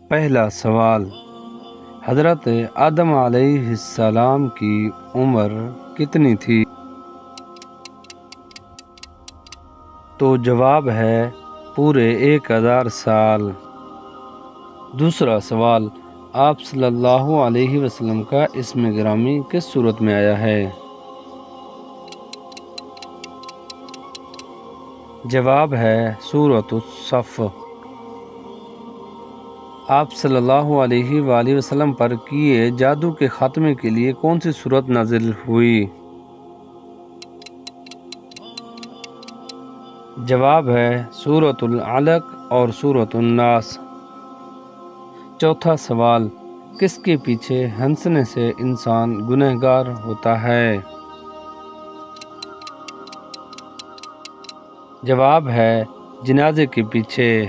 پہلا سوال، حضرت آدم علیہ السلام کی عمر کتنی تھی؟ تو جواب ہے پورے 1000 سال۔ دوسرا سوال، آپ صلی اللہ علیہ وسلم کا اسم گرامی کس صورت میں آیا ہے؟ جواب ہے سورۃ الصف۔ آپ صلی اللہ علیہ وآلہ وسلم پر کیے جادو کے خاتمے کے لیے کون سی سورت نازل ہوئی؟ جواب ہے سورۃ العلق اور سورۃ الناس۔ چوتھا سوال، کس کے پیچھے ہنسنے سے انسان گنہگار ہوتا ہے؟ جواب ہے جنازے کے پیچھے۔